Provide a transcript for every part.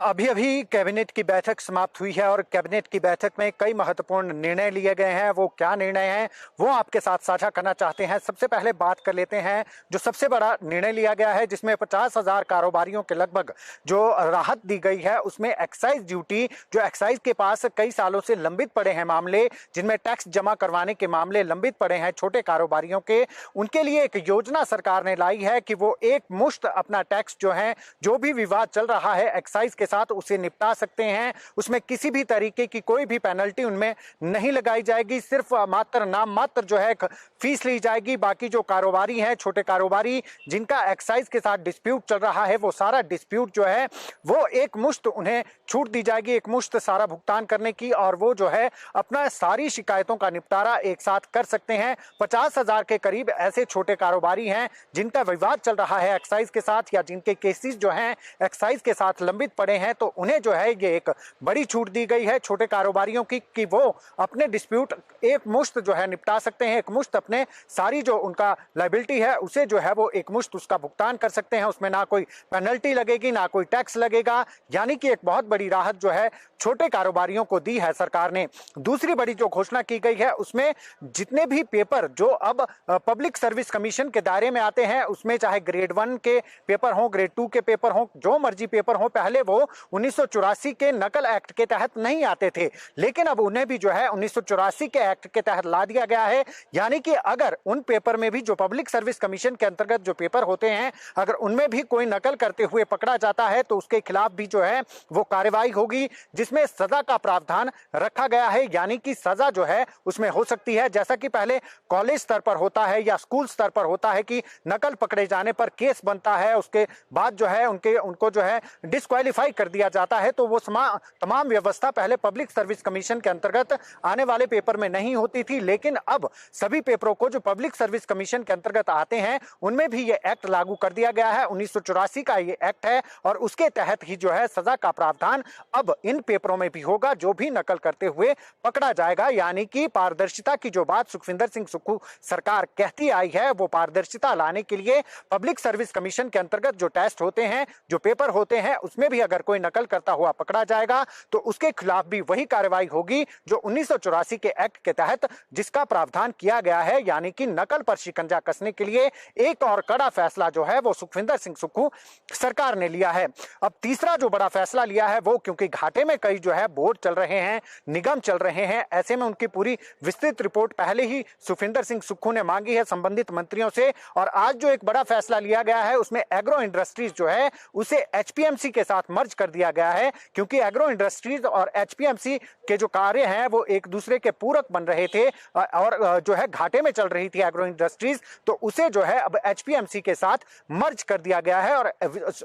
अभी अभी कैबिनेट की बैठक समाप्त हुई है और कैबिनेट की बैठक में कई महत्वपूर्ण निर्णय लिए गए हैं। वो क्या निर्णय हैं वो आपके साथ साझा करना चाहते हैं। सबसे पहले बात कर लेते हैं जो सबसे बड़ा निर्णय लिया गया है, जिसमें 50,000 कारोबारियों के लगभग जो राहत दी गई है। उसमें एक्साइज ड्यूटी, जो एक्साइज के पास कई सालों से लंबित पड़े हैं मामले, जिनमें टैक्स जमा करवाने के मामले लंबित पड़े हैं छोटे कारोबारियों के, उनके लिए एक योजना सरकार ने लाई है कि वो एक मुश्त अपना टैक्स जो है, जो भी विवाद चल रहा है एक्साइज के साथ, उसे निपटा सकते हैं। उसमें किसी भी तरीके की कोई भी पेनल्टी उनमें नहीं लगाई जाएगी। सिर्फ मात्र नाम मात्र जो है फीस ली जाएगी। बाकी जो कारोबारी हैं, छोटे कारोबारी जिनका एक्साइज के साथ डिस्प्यूट चल रहा है, वो सारा डिस्प्यूट जो है वो एक मुश्त उन्हें छूट दी जाएगी, एक मुश्त सारा भुगतान करने की, और वो जो है अपना सारी शिकायतों का निपटारा एक साथ कर सकते हैं। 50,000 के करीब ऐसे छोटे कारोबारी हैं जिनका विवाद चल रहा है एक्साइज के साथ, या जिनके केसेस जो हैं एक्साइज के साथ लंबित पड़े हैं। तो उन्हें जो है ये एक बड़ी छूट दी गई है छोटे कारोबारियों की, कि वो अपने डिस्प्यूट एक मुश्त जो है निपटा सकते हैं। एक मुश्त अपने सारी जो उनका लायबिलिटी है उसे जो है वो एक मुश्त उसका भुगतान कर सकते हैं। उसमें ना कोई पेनल्टी लगेगी, ना कोई टैक्स लगेगा। यानी कि एक बहुत बड़ी राहत जो है छोटे कारोबारियों को दी है सरकार ने। दूसरी बड़ी जो घोषणा की गई है, उसमें जितने भी पेपर जो अब पब्लिक सर्विस कमीशन के दायरे में आते हैं, उसमें चाहे ग्रेड 1 के पेपर हो, ग्रेड 2 के पेपर हो, जो मर्जी पेपर हो, पहले वो 1984 के नकल एक्ट के तहत नहीं आते थे, लेकिन अब उन्हें भी जो है 1984 के एक्ट के तहत ला दिया गया है। यानी कि अगर उन पेपर में भी, जो पब्लिक सर्विस कमीशन के अंतर्गत जो पेपर होते हैं, अगर उनमें भी कोई नकल करते हुए पकड़ा जाता है तो उसके खिलाफ भी जो है वो कार्रवाई होगी, जिसमें सजा का प्रावधान रखा गया है। यानी कि सजा जो है उसमें हो सकती है, जैसा कि पहले कॉलेज स्तर पर होता है या स्कूल स्तर पर होता है कि नकल पकड़े जाने पर केस बनता है, उसके बाद जो है उनको जो है डिस्क्वालीफाई कर दिया जाता है। तो वो तमाम व्यवस्था पहले पब्लिक सर्विस कमीशन के अंतर्गत आने वाले पेपर में नहीं होती थी, लेकिन अब सभी पेपरों को जो पब्लिक सर्विस कमीशन के अंतर्गत आते हैं उनमें भी ये एक्ट लागू कर दिया गया है। 1984 का ये एक्ट है और उसके तहत ही जो है सजा का प्रावधान अब इन पेपरों में भी होगा, जो भी नकल करते हुए पकड़ा जाएगा। यानी कि पारदर्शिता की जो बात सुखविंदर सिंह सुक्खू सरकार कहती आई है, वो पारदर्शिता लाने के लिए पब्लिक सर्विस कमीशन के अंतर्गत जो टेस्ट होते हैं, जो पेपर होते हैं, उसमें भी अगर कोई नकल करता हुआ पकड़ा जाएगा तो उसके खिलाफ भी वही कार्रवाई होगी जो 1984 के एक्ट के तहत जिसका प्रावधान किया गया है। यानी कि नकल पर शिकंजा कसने के लिए एक और कड़ा फैसला जो है वो सुखविंदर सिंह सुक्खू सरकार ने लिया है। अब तीसरा जो बड़ा फैसला लिया है वो, क्योंकि घाटे में कई जो है बोर्ड चल रहे हैं, निगम चल रहे हैं, ऐसे में उनकी पूरी विस्तृत रिपोर्ट पहले ही सुखविंदर सिंह सुक्खू ने मांगी है संबंधित मंत्रियों से। और आज जो एक बड़ा फैसला लिया गया है उसमें एग्रो इंडस्ट्रीज जो है उसे एचपीएमसी के साथ मर्ज कर दिया गया है, क्योंकि एग्रो इंडस्ट्रीज और एचपीएमसी के जो कार्य हैं वो एक दूसरे के पूरक बन रहे थे और जो है घाटे में चल रही थी एग्रो इंडस्ट्रीज, तो उसे जो है अब एचपीएमसी के साथ मर्ज कर दिया गया है।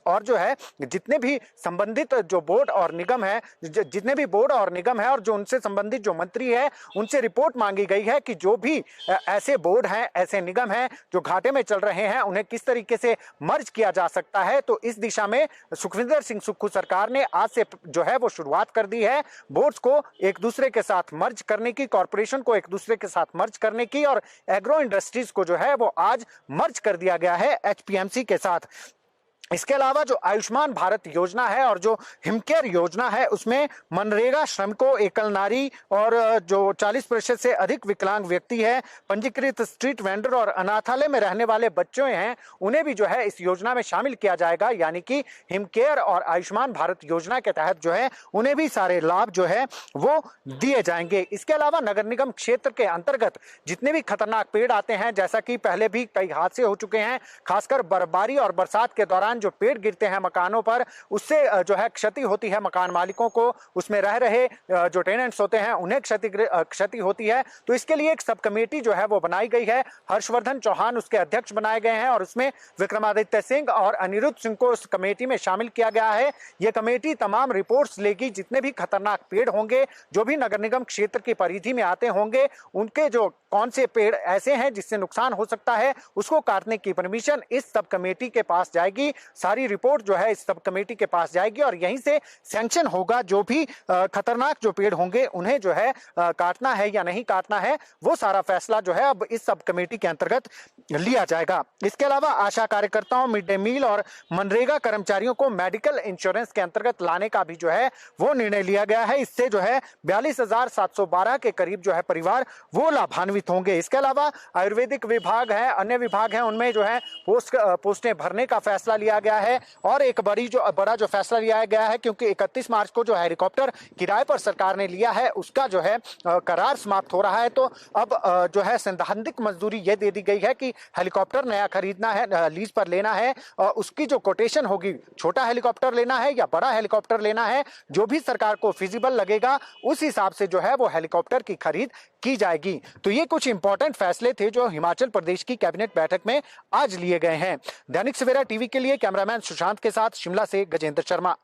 और जो है जितने भी संबंधित जो बोर्ड और निगम है, जितने भी बोर्ड और निगम है और जो उनसे संबंधित जो मंत्री है, उनसे रिपोर्ट मांगी गई है कि जो भी ऐसे बोर्ड हैं, ऐसे निगम हैं जो घाटे में चल रहे हैं, उन्हें किस तरीके से मर्ज किया जा सकता है। तो इस दिशा में सुखविंदर सिंह सुक्खू सरकार ने आज से जो है वो शुरुआत कर दी है, बोर्ड्स को एक दूसरे के साथ मर्ज करने की, कॉर्पोरेशन को एक दूसरे के साथ मर्ज करने की, और एग्रो इंडस्ट्रीज को जो है वो आज मर्ज कर दिया गया है एचपीएमसी के साथ। इसके अलावा जो आयुष्मान भारत योजना है और जो हिमकेयर योजना है, उसमें मनरेगा श्रमिकों, एकल नारी और जो 40% से अधिक विकलांग व्यक्ति है, पंजीकृत स्ट्रीट वेंडर और अनाथालय में रहने वाले बच्चे हैं, उन्हें भी जो है इस योजना में शामिल किया जाएगा। यानी कि हिमकेयर और आयुष्मान भारत योजना के तहत जो है उन्हें भी सारे लाभ जो है वो दिए जाएंगे। इसके अलावा नगर निगम क्षेत्र के अंतर्गत जितने भी खतरनाक पेड़ आते हैं, जैसा कि पहले भी कई हादसे हो चुके हैं, खासकर बर्फबारी और बरसात के दौरान जो पेड़ गिरते हैं मकानों पर, उससे जो है क्षति होती है मकान मालिकों को, उसमें रह रहे जो टेनेंट्स होते हैं उन्हें क्षति होती है। तो इसके लिए एक सब कमेटी जो है वो बनाई गई है, हर्षवर्धन चौहान उसके अध्यक्ष बनाए गए हैं और उसमें विक्रमादित्य सिंह और अनिरुद्ध सिंह को उस कमेटी में शामिल किया गया है। यह कमेटी तमाम रिपोर्ट्स लेगी, जितने भी खतरनाक पेड़ होंगे, जो भी नगर निगम क्षेत्र की परिधि में आते होंगे, उनके जो कौन से पेड़ ऐसे हैं जिससे नुकसान हो सकता है, उसको काटने की परमिशन इस सब कमेटी के पास जाएगी। सारी रिपोर्ट जो है इस सब कमेटी के पास जाएगी और यहीं से सैंक्शन होगा। जो भी खतरनाक जो पेड़ होंगे उन्हें जो है काटना है या नहीं काटना है, वो सारा फैसला जो है अब इस सब कमेटी के अंतर्गत लिया जाएगा। इसके अलावा आशा कार्यकर्ताओं, मिड डे मील और मनरेगा कर्मचारियों को मेडिकल इंश्योरेंस के अंतर्गत लाने का भी जो है वो निर्णय लिया गया है। इससे जो है 42,712 के करीब जो है परिवार वो लाभान्वित होंगे। इसके अलावा आयुर्वेदिक विभाग है, अन्य विभाग हैं, उनमें जो है पोस्टें भरने का फैसला लिया गया है। और एक बड़ा जो फैसला लिया गया है, क्योंकि 31 मार्च को जो हेलीकॉप्टर किराए पर सरकार ने लिया है उसका जो है करार समाप्त हो रहा है, तो अब जो है सैद्धांतिक मजदूरी ये दे दी गई है कि हेलीकॉप्टर नया खरीदना है, लीज पर लेना है, उसकी जो कोटेशन होगी, छोटा हेलीकॉप्टर लेना है या बड़ा हेलीकॉप्टर लेना है, जो भी सरकार को फिजिबल लगेगा उस हिसाब से जो है वो हेलीकॉप्टर की खरीद की जाएगी। तो ये कुछ इंपॉर्टेंट फैसले थे जो हिमाचल प्रदेश की कैबिनेट बैठक में आज लिए गए हैं। दैनिक सवेरा टीवी के लिए कैमरामैन सुशांत के साथ शिमला से गजेंद्र शर्मा।